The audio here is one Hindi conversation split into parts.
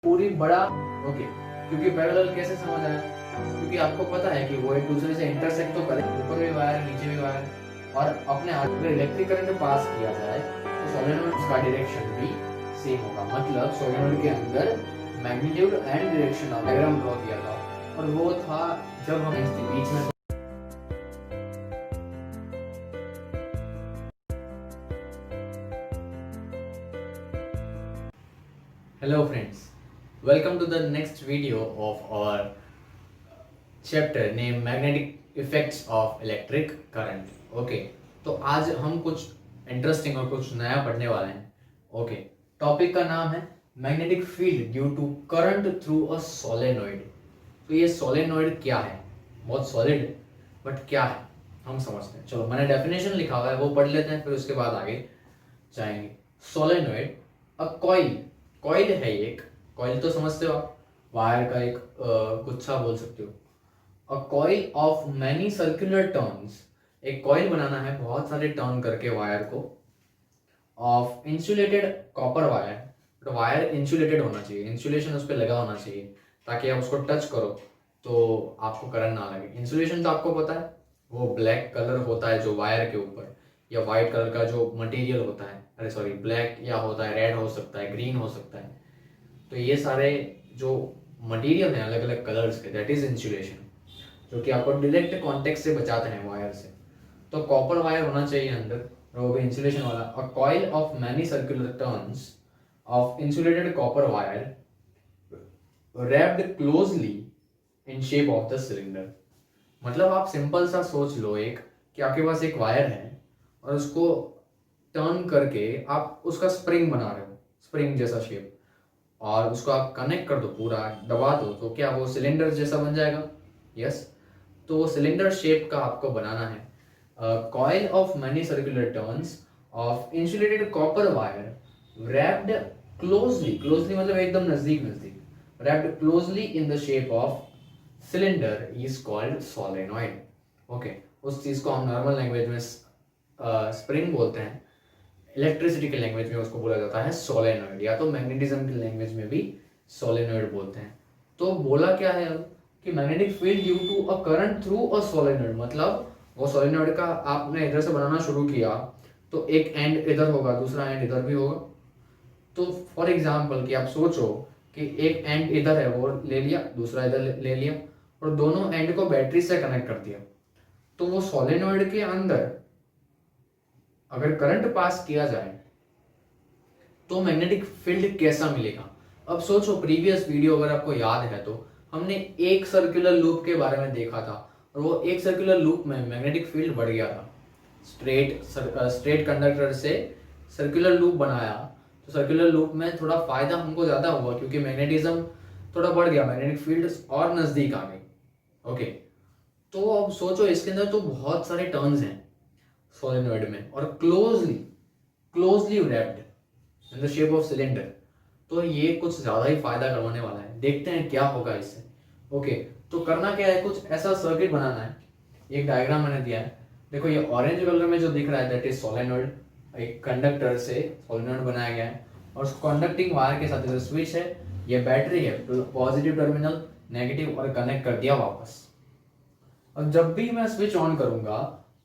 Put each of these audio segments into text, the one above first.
पूरी बड़ा ओके। क्योंकि पैरेलल कैसे समझ आया? क्योंकि आपको पता है कि वो एक दूसरे से इंटरसेक्ट तो करे, ऊपर भी वायर नीचे भी वायर, और अपने अगर इलेक्ट्रिक करंट पास किया जाए तो सोलेनोइड का डायरेक्शन भी सेम होगा। मतलब सोलेनोइड के अंदर मैग्नीट्यूड एंड डायरेक्शन का डायग्राम ड्रॉ किया था, और वो था जब हम इसके बीच में Hello friends, welcome to the next video of our chapter named Magnetic Effects of Electric Current. Okay, तो आज हम कुछ इंटरेस्टिंग और कुछ नया पढ़ने वाले हैं। ओके, टॉपिक का नाम है magnetic field due to current through a solenoid. तो ये सोलेनोइड क्या है? बहुत सॉलिड है, बट क्या है हम समझते हैं। चलो, मैंने डेफिनेशन लिखा हुआ है, वो पढ़ लेते हैं, फिर उसके बाद आगे जाएंगे। सोलेनोइड अ कॉइल, कॉइल है एक, कॉइल तो समझते हो आप, वायर का एक गुच्छा बोल सकते हो। A coil of many circular turns, एक कॉइल बनाना है बहुत सारे टर्न करके वायर को, ऑफ इंसुलेटेड कॉपर वायर। तो वायर इंसुलेटेड होना चाहिए, इंसुलेशन उस पर लगा होना चाहिए, ताकि आप उसको टच करो तो आपको करंट ना लगे। इंसुलेशन तो आपको पता है, वो ब्लैक कलर होता है जो वायर के ऊपर, या वाइट कलर का जो मटेरियल होता है, अरे सॉरी ब्लैक, या होता है रेड, हो सकता है ग्रीन, हो सकता है। तो ये सारे जो मटेरियल हैं अलग अलग कलर्स के, दैट इज इंसुलेशन, जो कि आपको डायरेक्ट कॉन्टेक्ट से बचाते हैं वायर से। तो कॉपर वायर होना चाहिए अंदर, और वो भी इंसुलेशन वाला। A coil of many circular turns of insulated copper wire wrapped closely in shape of the cylinder. मतलब आप सिंपल सा सोच लो, एक कि आपके पास एक वायर है और उसको टर्न करके आप उसका स्प्रिंग बना रहे हो, स्प्रिंग जैसा शेप, और उसको आप कनेक्ट कर दो, पूरा दबा दो, तो क्या वो सिलेंडर जैसा बन जाएगा? यस। तो वो सिलेंडर शेप का आपको बनाना है। Coil of many circular turns of insulated copper wire wrapped closely, closely मतलब एकदम नजदीक नजदीक, wrapped closely in the shape of cylinder is called solenoid. Okay, उस चीज को हम नॉर्मल लैंग्वेज में स्प्रिंग बोलते हैं, इलेक्ट्रिसिटी के लैंग्वेज में उसको बोला जाता है सोलेनॉइड, या तो मैग्नेटिज्म की लैंग्वेज में भी सोलेनॉइड बोलते हैं। तो बोला क्या है अब कि magnetic field due to a current through a solenoid, मतलब वो सोलेनॉइड का आपने इधर से बनाना शुरू किया तो एक एंड इधर होगा, दूसरा एंड इधर भी होगा। तो फॉर एग्जाम्पल कि आप सोचो कि एक एंड इधर है, वो ले लिया, दूसरा इधर ले लिया, और दोनों एंड को बैटरी से कनेक्ट कर दिया। तो वो सोलेनॉइड के अंदर अगर करंट पास किया जाए तो मैग्नेटिक फील्ड कैसा मिलेगा? अब सोचो, प्रीवियस वीडियो अगर आपको याद है तो हमने एक सर्कुलर लूप के बारे में देखा था, और वो एक सर्कुलर लूप में मैग्नेटिक फील्ड बढ़ गया था। स्ट्रेट कंडक्टर से सर्कुलर लूप बनाया, तो सर्कुलर लूप में थोड़ा फायदा हमको ज्यादा हुआ, क्योंकि मैग्नेटिज्म थोड़ा बढ़ गया, मैग्नेटिक फील्ड और नजदीक आ गई। ओके, तो अब सोचो इसके अंदर तो बहुत सारे टर्न्स हैं सोलेनॉइड में, और closely closely wrapped in the shape of cylinder. तो ये कुछ ज्यादा ही फायदा करवाने वाला है, देखते हैं क्या होगा इससे। ओके, तो करना क्या है, कुछ ऐसा सर्किट बनाना है। एक डायग्राम मैंने दिया है, देखो ये ऑरेंज कलर में जो दिख रहा है दैट इज सोलेनॉइड। एक कंडक्टर से सोलेनॉइड बनाया गया है, और उस कंडक्टिंग वायर के साथ इधर स्विच है, ये बैटरी है, पॉजिटिव टर्मिनल, नेगेटिव, और कनेक्ट कर दिया वापस। और जब भी मैं स्विच ऑन करूंगा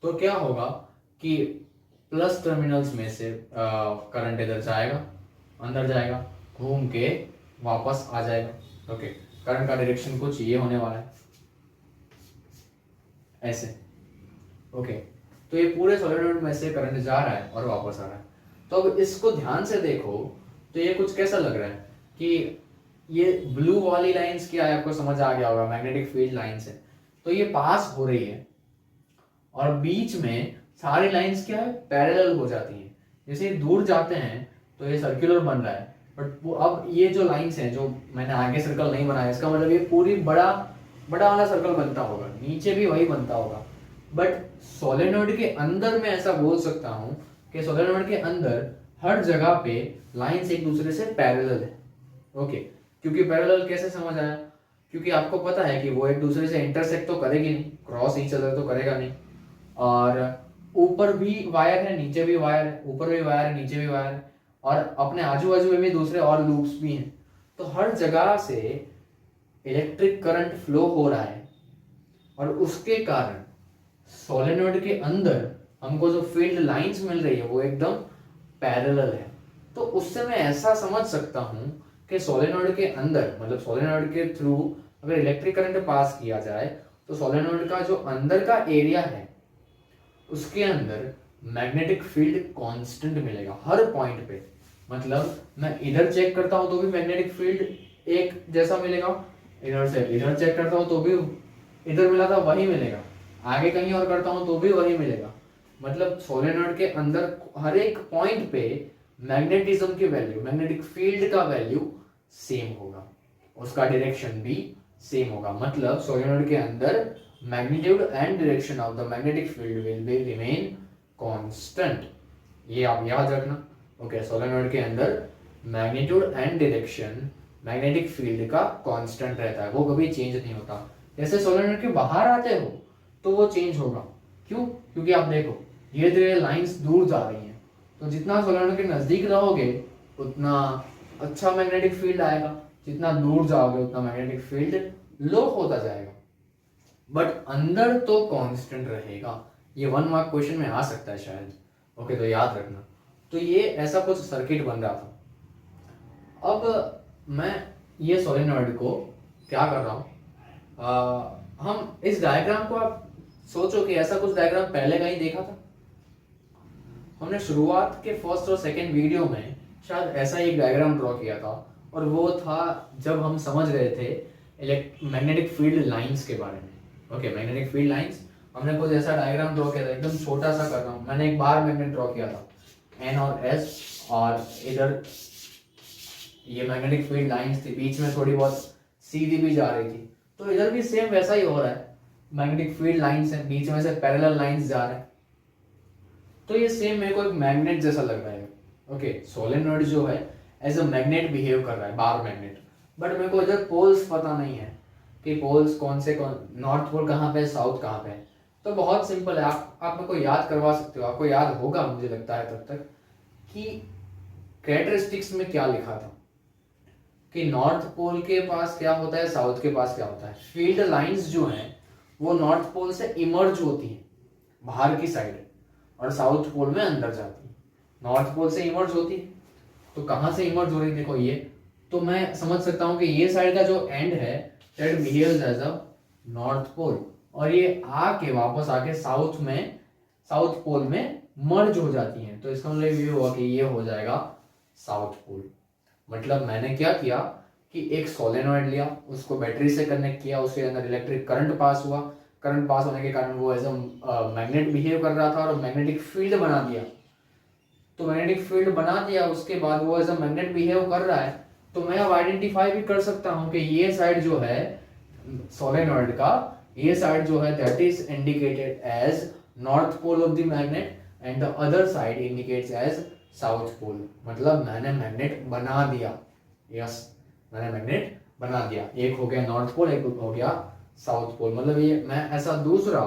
तो क्या होगा कि प्लस टर्मिनल्स में से करंट इधर जाएगा, अंदर जाएगा, घूम के वापस आ जाएगा। ओके, करंट का डायरेक्शन कुछ ये होने वाला है, ऐसे। ओके, तो ये पूरे सोलेनॉइड में से करंट जा रहा है और वापस आ रहा है। तो अब इसको ध्यान से देखो तो ये कुछ कैसा लग रहा है कि ये ब्लू वाली लाइंस क्या है, आपको समझ आ गया होगा, मैग्नेटिक फील्ड लाइंस है। तो ये पास हो रही है, और बीच में सारी लाइंस क्या है, पैरेलल हो जाती हैं। जैसे दूर जाते हैं तो ये सर्कुलर बन रहा है, बट वो अब ये जो लाइंस हैं, जो मैंने आगे सर्कल नहीं बनाया, इसका मतलब ये पूरी बड़ा बड़ा वाला सर्कल बनता होगा, नीचे भी वही बनता होगा। बट सोलेनॉइड के अंदर मैं ऐसा बोल सकता हूँ कि सोलेनॉइड के अंदर हर जगह पे लाइंस एक दूसरे से पैरेलल है। ओके, क्योंकि पैरेलल कैसे समझ आया? क्योंकि आपको पता है कि वो एक दूसरे से इंटरसेक्ट तो करेगी नहीं, क्रॉस ईच अदर तो करेगा नहीं, और ऊपर भी वायर है, नीचे भी वायर है, ऊपर भी वायर है, नीचे भी वायर है, और अपने आजू बाजू में भी दूसरे और लूप्स भी हैं। तो हर जगह से इलेक्ट्रिक करंट फ्लो हो रहा है और उसके कारण सोलेनोइड के अंदर हमको जो फील्ड लाइंस मिल रही है वो एकदम पैरेलल है। तो उससे मैं ऐसा समझ सकता हूँ कि सोलेनोइड के अंदर मतलब सोलेनोइड के थ्रू अगर इलेक्ट्रिक करंट पास किया जाए तो सोलेनोइड का जो अंदर का एरिया है उसके अंदर मैग्नेटिक फील्ड कांस्टेंट मिलेगा हर पॉइंट पे। मतलब मैं इधर चेक करता हूं तो भी मैग्नेटिक फील्ड एक जैसा मिलेगा, इधर से इधर चेक करता हूं तो भी इधर मिला था वही मिलेगा, आगे कहीं और करता हूं तो भी वही मिलेगा। मतलब सोलेनोइड के अंदर हर एक पॉइंट पे मैग्नेटिज्म की वैल्यू, मैग्नेटिक फील्ड का वैल्यू सेम होगा, उसका डायरेक्शन भी सेम होगा। मतलब सोलेनोइड के अंदर magnitude and direction of the magnetic field will be remain constant. ये आप याद रखना। ओके, सोलेनोइड के अंदर magnitude and direction magnetic field का कांस्टेंट रहता है, वो कभी चेंज नहीं होता। जैसे सोलेनोइड के बाहर आते हो तो वो चेंज होगा। क्यों? क्योंकि आप देखो ये धीरे लाइंस दूर जा रही हैं, तो जितना सोलेनोइड के नजदीक रहोगे उतना अच्छा मैग्नेटिक फील्ड आएगा, जितना दूर जाओगे उतना मैग्नेटिक फील्ड लो होता जाएगा। बट अंदर तो कांस्टेंट रहेगा। ये 1 मार्क क्वेश्चन में आ सकता है शायद। ओके, तो याद रखना। तो ये ऐसा कुछ सर्किट बन रहा था। अब मैं ये सोलेनोइड को क्या कर रहा हूँ, हम इस डायग्राम को आप सोचो कि ऐसा कुछ डायग्राम पहले कहीं देखा था। हमने शुरुआत के फर्स्ट और सेकंड वीडियो में शायद ऐसा एक डायग्राम ड्रॉ किया था, और वो था जब हम समझ रहे थे मैग्नेटिक फील्ड लाइंस के बारे में। ओके, मैग्नेटिक फील्ड लाइंस हमने कुछ ऐसा डायग्राम ड्रॉ किया था, एकदम छोटा सा कर रहा हूँ। मैंने एक बार मैग्नेट ड्रॉ किया था एन और एस, और इधर ये मैग्नेटिक फील्ड लाइंस थी, बीच में थोड़ी बहुत सीधी भी जा रही थी। तो इधर भी सेम वैसा ही हो रहा है, मैग्नेटिक फील्ड लाइंस है, बीच में से पैरेलल लाइंस जा रहे हैं। तो ये सेम मेरे को एक मैग्नेट जैसा लग रहा है। ओके, सोलेनोइड जो है एज अ मैग्नेट बिहेव कर रहा है, बार मैग्नेट। बट मेरे को इधर पोल्स पता नहीं है कि पोल्स कौन से, नॉर्थ पोल कहाँ पे है, साउथ कहाँ पे है। तो बहुत सिंपल है, आप मेरे को याद करवा सकते हो, आपको याद होगा मुझे लगता है तब तक, कि कैरेक्टरिस्टिक्स में क्या लिखा था कि नॉर्थ पोल के पास क्या होता है, साउथ के पास क्या होता है। फील्ड लाइंस जो हैं वो नॉर्थ पोल से इमर्ज होती हैं बाहर की साइड, और साउथ पोल में अंदर जाती है। नॉर्थ पोल से इमर्ज होती है, तो कहाँ से इमर्ज हो रही है, देखो ये। तो मैं समझ सकता हूँ कि ये साइड का जो एंड है that behaves as a north pole, और ये आके वापस आके साउथ पोल में मर्ज हो जाती हैं। तो इसका मतलब ये हुआ कि ये हो जाएगा साउथ पोल। मतलब मैंने क्या किया कि एक सोलेनोइड लिया, उसको बैटरी से कनेक्ट किया, उसके अंदर इलेक्ट्रिक करंट पास हुआ, करंट पास होने के कारण वो एज अ मैग्नेट बिहेव कर रहा था और मैग्नेटिक फील्ड बना दिया। तो मैग्नेटिक फील्ड बना दिया, उसके बाद वो एज अ मैग्नेट बिहेव कर रहा है। तो मैं अब आइडेंटिफाई भी कर सकता हूँ कि ये साइड जो है सोलेनोइड का, ये साइड जो है that is indicated as north pole of the magnet and the other side indicates as south pole. मतलब मैंने मैग्नेट बना दिया। यस, मैंने मैग्नेट बना दिया। एक हो गया नॉर्थ पोल, एक हो गया साउथ पोल। मतलब ये मैं ऐसा दूसरा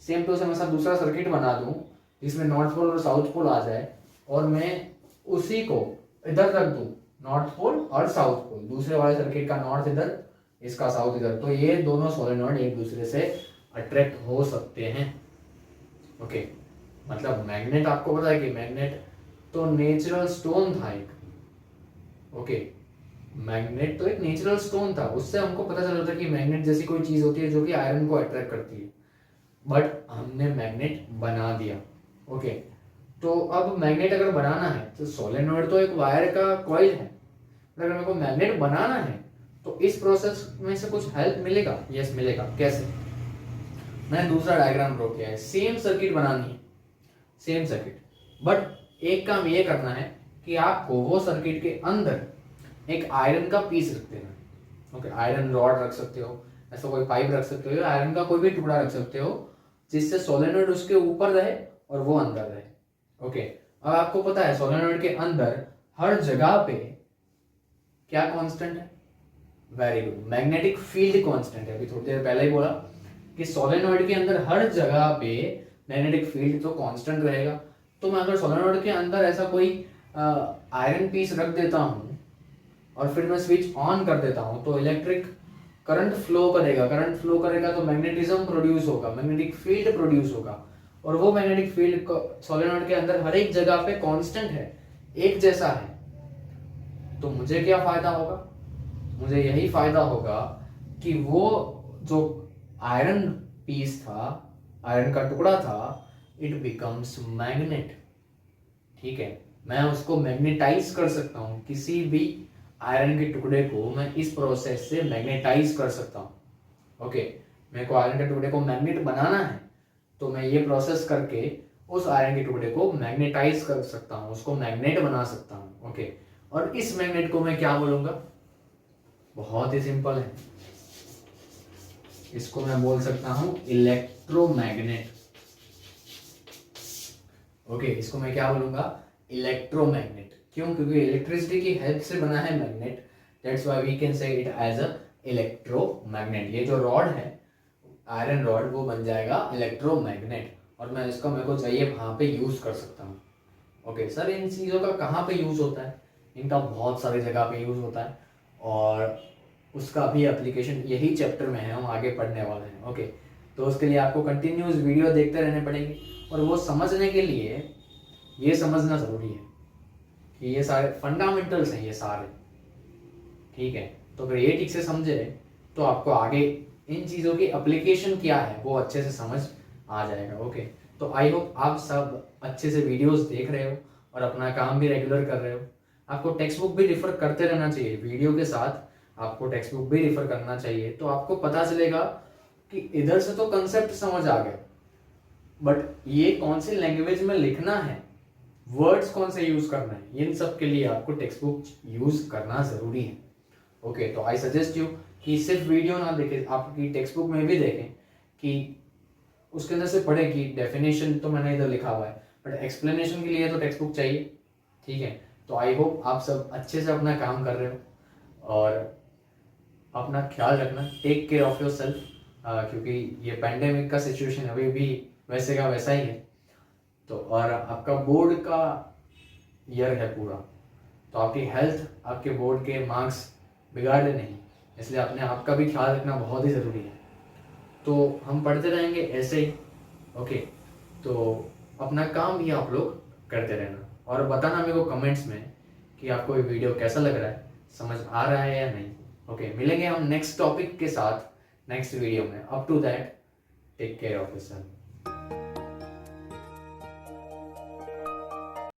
सेम टू सेम ऐसा दूसरा सर्किट बना दूं जिसमें नॉर्थ पोल और साउथ पोल आ जाए, और मैं उसी को इधर रख दूं, नॉर्थ पोल और साउथ पोल, दूसरे वाले सर्किट का नॉर्थ इधर, इसका साउथ इधर। तो ये दोनों सोलेनोइड एक दूसरे से अट्रैक्ट हो सकते हैं। ओके, मतलब मैग्नेट, आपको पता है कि मैग्नेट तो नेचुरल स्टोन था एक। ओके, मैग्नेट तो एक नेचुरल स्टोन था, उससे हमको पता चल रहा था कि मैग्नेट जैसी कोई चीज होती है जो कि आयरन को अट्रैक्ट करती है। बट हमने मैग्नेट बना दिया। ओके, तो अब मैग्नेट अगर बनाना है तो सोलेनोइड तो एक वायर का कॉइल है, अगर मेरे को मैग्नेट बनाना है तो इस प्रोसेस में से कुछ हेल्प मिलेगा। यस, मिलेगा। कैसे? मैंने दूसरा डायग्राम ड्रॉ किया है, सेम सर्किट बनानी है, सेम सर्किट। बट एक काम ये करना है कि आपको वो सर्किट के अंदर एक आयरन का पीस रख देना। ओके, आयरन रॉड रख सकते हो, ऐसा कोई पाइप रख सकते हो, आयरन का कोई भी टुकड़ा रख सकते हो जिससे सोलेनोइड उसके ऊपर रहे और वो अंदर रहे। ओके, अब आपको पता है सोलेनोइड के अंदर हर जगह पे क्या कांस्टेंट है? Very good, magnetic field constant है। अभी थोड़ी देर पहले ही बोला कि सोलेनोइड के अंदर हर जगह पे मैग्नेटिक फील्ड तो कांस्टेंट रहेगा। तो मैं अगर सोलेनोइड के अंदर ऐसा कोई आयरन पीस रख देता हूं और फिर मैं स्विच ऑन कर देता हूँ तो इलेक्ट्रिक करंट फ्लो करेगा तो मैग्नेटिज्म प्रोड्यूस होगा, मैग्नेटिक फील्ड प्रोड्यूस होगा, और वो मैग्नेटिक फील्ड सोलेनोइड के अंदर हर एक जगह पे कांस्टेंट है, एक जैसा है। तो मुझे क्या फायदा होगा? मुझे यही फायदा होगा कि वो जो आयरन पीस था, आयरन का टुकड़ा था, इट बिकम्स मैग्नेट। ठीक है, मैं उसको मैग्नेटाइज कर सकता हूँ, किसी भी आयरन के टुकड़े को मैं इस प्रोसेस से मैग्नेटाइज कर सकता हूँ। ओके, मेरे को आयरन के टुकड़े को मैग्नेट बनाना है तो मैं ये प्रोसेस करके उस आयरन के टुकड़े को मैग्नेटाइज कर सकता हूँ, उसको मैग्नेट बना सकता हूँ। ओके, और इस मैग्नेट को मैं क्या बोलूंगा? बहुत ही सिंपल है, इसको मैं बोल सकता हूं इलेक्ट्रोमैग्नेट। ओके, इसको मैं क्या बोलूंगा? इलेक्ट्रोमैग्नेट। क्यों? क्योंकि इलेक्ट्रिसिटी की हेल्प से बना है magnet, that's why we can say it as a electromagnet. ये जो रॉड है, आयरन रॉड, वो बन जाएगा इलेक्ट्रोमैग्नेट, और मैं इसका मेरे को चाहिए वहां पे यूज कर सकता हूँ। ओके सर, इन चीज़ों का कहाँ पे यूज होता है? इनका बहुत सारी जगह पे यूज होता है, और उसका भी एप्लीकेशन यही चैप्टर में है, हम आगे पढ़ने वाले हैं। ओके, तो उसके लिए आपको कंटिन्यूस वीडियो देखते रहने पड़ेंगे, और वो समझने के लिए ये समझना ज़रूरी है कि ये सारे फंडामेंटल्स हैं ये सारे। ठीक है, तो अगर ये ठीक से समझे तो आपको आगे इन चीज़ों की एप्लीकेशन क्या है वो अच्छे से समझ आ जाएगा। ओके, तो आई होप आप सब अच्छे से वीडियोस देख रहे हो और अपना काम भी रेगुलर कर रहे हो। आपको टेक्स्ट बुक भी रिफर करते रहना चाहिए, वीडियो के साथ आपको टेक्स्ट बुक भी रिफर करना चाहिए, तो आपको पता चलेगा कि इधर से तो कंसेप्ट समझ आ गया, बट ये कौन सी लैंग्वेज में लिखना है, वर्ड्स कौन से यूज करना है, इन सब के लिए आपको टेक्स्ट बुक यूज करना जरूरी है। ओके, तो आई सजेस्ट यू कि सिर्फ वीडियो ना देखें, आपकी टेक्स्ट बुक में भी देखें कि उसके अंदर से पढ़े कि डेफिनेशन तो मैंने इधर लिखा हुआ है, बट एक्सप्लेनेशन के लिए तो टेक्स्ट बुक चाहिए। ठीक है, तो आई होप आप सब अच्छे से अपना काम कर रहे हो और अपना ख्याल रखना, take care of yourself, क्योंकि ये पैंडेमिक का सिचुएशन अभी भी वैसे का वैसा ही है। तो और आपका बोर्ड का ईयर है पूरा, तो आपकी हेल्थ, आपके बोर्ड के मार्क्स बिगाड़े नहीं, इसलिए अपने आप का भी ख्याल रखना बहुत ही ज़रूरी है। तो हम पढ़ते रहेंगे ऐसे ही। ओके, तो अपना काम भी आप लोग करते रहना, और बताना मेरे को कमेंट्स में कि आपको ये वीडियो कैसा लग रहा है, समझ आ रहा है या नहीं। ओके, मिलेंगे हम नेक्स्ट टॉपिक के साथ नेक्स्ट वीडियो में। Up to that, take care of yourself.